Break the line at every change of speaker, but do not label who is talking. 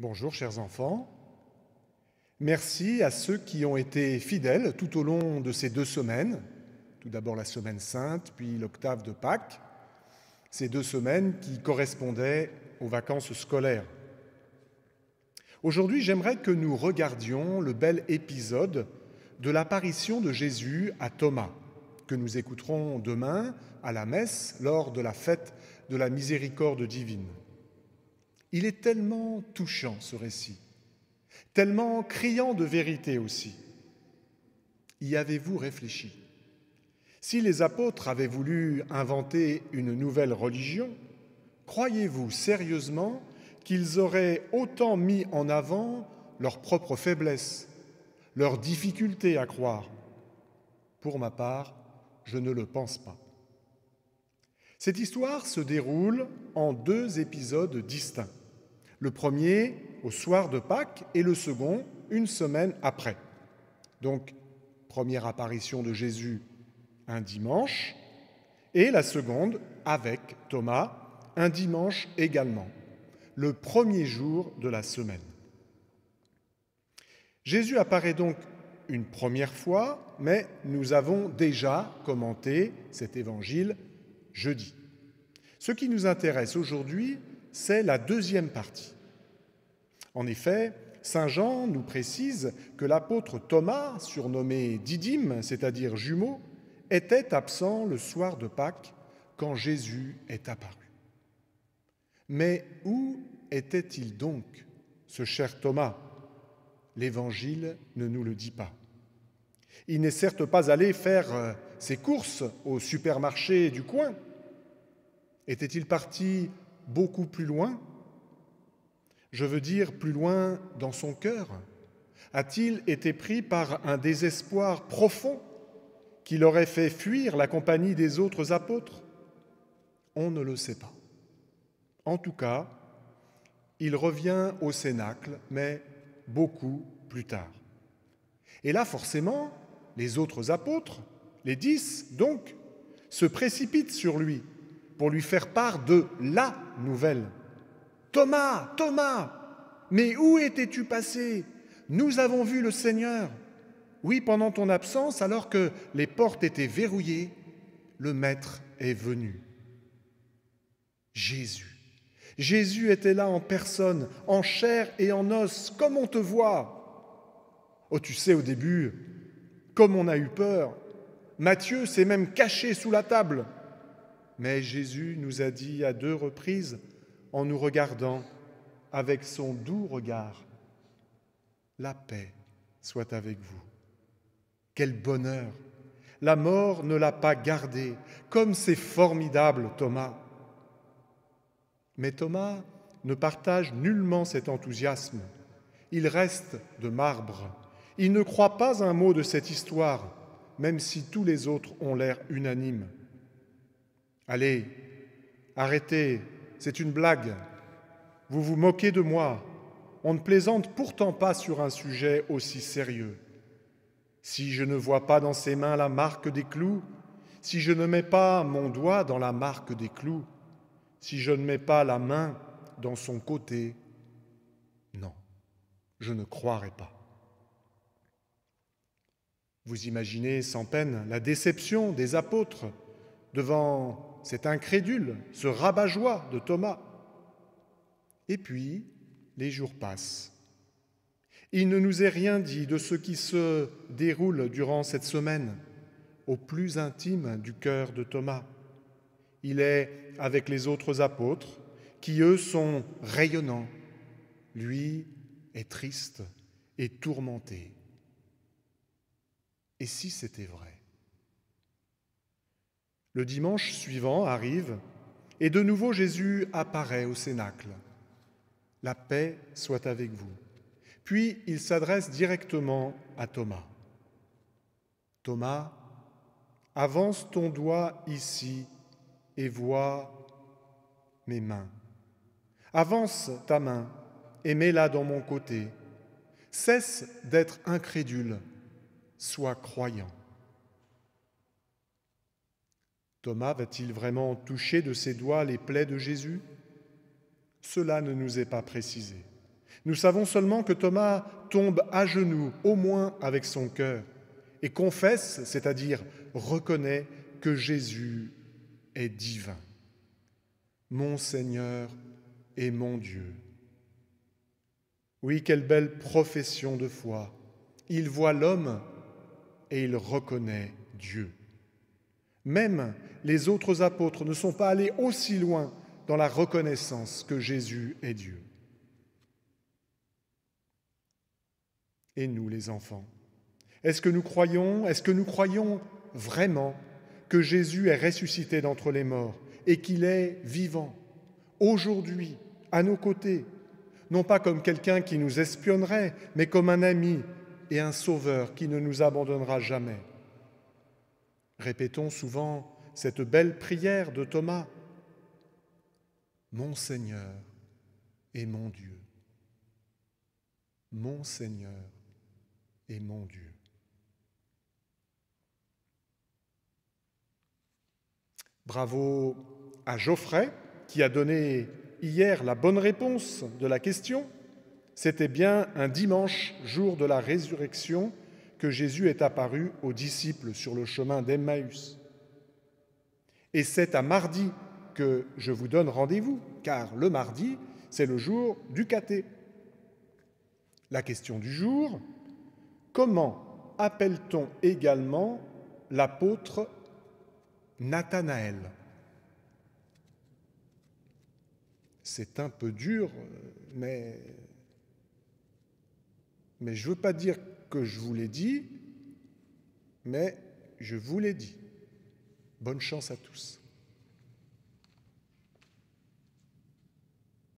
Bonjour chers enfants, merci à ceux qui ont été fidèles tout au long de ces 2 semaines, tout d'abord la semaine sainte, puis l'octave de Pâques, ces 2 semaines qui correspondaient aux vacances scolaires. Aujourd'hui, j'aimerais que nous regardions le bel épisode de l'apparition de Jésus à Thomas, que nous écouterons demain à la messe lors de la fête de la miséricorde divine. Il est tellement touchant ce récit, tellement criant de vérité aussi. Y avez-vous réfléchi? Si les apôtres avaient voulu inventer une nouvelle religion, croyez-vous sérieusement qu'ils auraient autant mis en avant leurs propres faiblesses, leurs difficultés à croire? Pour ma part, je ne le pense pas. Cette histoire se déroule en 2 épisodes distincts. Le premier au soir de Pâques et le second une semaine après. Donc, première apparition de Jésus un dimanche et la seconde avec Thomas un dimanche également, le premier jour de la semaine. Jésus apparaît donc une première fois, mais nous avons déjà commenté cet évangile jeudi. Ce qui nous intéresse aujourd'hui, c'est la deuxième partie. En effet, saint Jean nous précise que l'apôtre Thomas, surnommé Didyme, c'est-à-dire jumeau, était absent le soir de Pâques quand Jésus est apparu. Mais où était-il donc, ce cher Thomas? L'Évangile ne nous le dit pas. Il n'est certes pas allé faire ses courses au supermarché du coin. Était-il parti beaucoup plus loin? Je veux dire plus loin dans son cœur. A-t-il été pris par un désespoir profond qui l'aurait fait fuir la compagnie des autres apôtres? On ne le sait pas. En tout cas, il revient au Cénacle, mais beaucoup plus tard. Et là, forcément, les autres apôtres, les 10 donc, se précipitent sur lui pour lui faire part de la nouvelle. « Thomas, Thomas, mais où étais-tu passé? Nous avons vu le Seigneur. » Oui, pendant ton absence, alors que les portes étaient verrouillées, le Maître est venu. Jésus. Jésus était là en personne, en chair et en os, comme on te voit. Oh, tu sais, au début, comme on a eu peur, Matthieu s'est même caché sous la table. Mais Jésus nous a dit à 2 reprises, en nous regardant avec son doux regard, « La paix soit avec vous. » Quel bonheur! La mort ne l'a pas gardé, comme c'est formidable, Thomas. Mais Thomas ne partage nullement cet enthousiasme. Il reste de marbre. Il ne croit pas un mot de cette histoire, même si tous les autres ont l'air unanimes. Allez, arrêtez, c'est une blague. Vous vous moquez de moi. On ne plaisante pourtant pas sur un sujet aussi sérieux. Si je ne vois pas dans ses mains la marque des clous, si je ne mets pas mon doigt dans la marque des clous, si je ne mets pas la main dans son côté, non, je ne croirai pas. Vous imaginez sans peine la déception des apôtres devant cet incrédule, ce rabat-joie de Thomas. Et puis, les jours passent. Il ne nous est rien dit de ce qui se déroule durant cette semaine, au plus intime du cœur de Thomas. Il est avec les autres apôtres, qui eux sont rayonnants. Lui est triste et tourmenté. Et si c'était vrai? Le dimanche suivant arrive, et de nouveau Jésus apparaît au Cénacle. « La paix soit avec vous. » Puis il s'adresse directement à Thomas. « Thomas, avance ton doigt ici et vois mes mains. Avance ta main et mets-la dans mon côté. Cesse d'être incrédule, sois croyant. » Thomas va-t-il vraiment toucher de ses doigts les plaies de Jésus? Cela ne nous est pas précisé. Nous savons seulement que Thomas tombe à genoux, au moins avec son cœur, et confesse, c'est-à-dire reconnaît que Jésus est divin. Mon Seigneur et mon Dieu. Oui, quelle belle profession de foi. Il voit l'homme et il reconnaît Dieu. Même les autres apôtres ne sont pas allés aussi loin dans la reconnaissance que Jésus est Dieu. Et nous, les enfants, est-ce que nous croyons vraiment que Jésus est ressuscité d'entre les morts et qu'il est vivant, aujourd'hui, à nos côtés, non pas comme quelqu'un qui nous espionnerait, mais comme un ami et un sauveur qui ne nous abandonnera jamais? Répétons souvent cette belle prière de Thomas. Mon Seigneur et mon Dieu. Mon Seigneur et mon Dieu. Bravo à Geoffrey qui a donné hier la bonne réponse de la question. C'était bien un dimanche, jour de la résurrection, que Jésus est apparu aux disciples sur le chemin d'Emmaüs. Et c'est à mardi que je vous donne rendez-vous, car le mardi, c'est le jour du caté. La question du jour, comment appelle-t-on également l'apôtre Nathanaël? C'est un peu dur, mais je ne veux pas dire que je vous l'ai dit, mais je vous l'ai dit. Bonne chance à tous.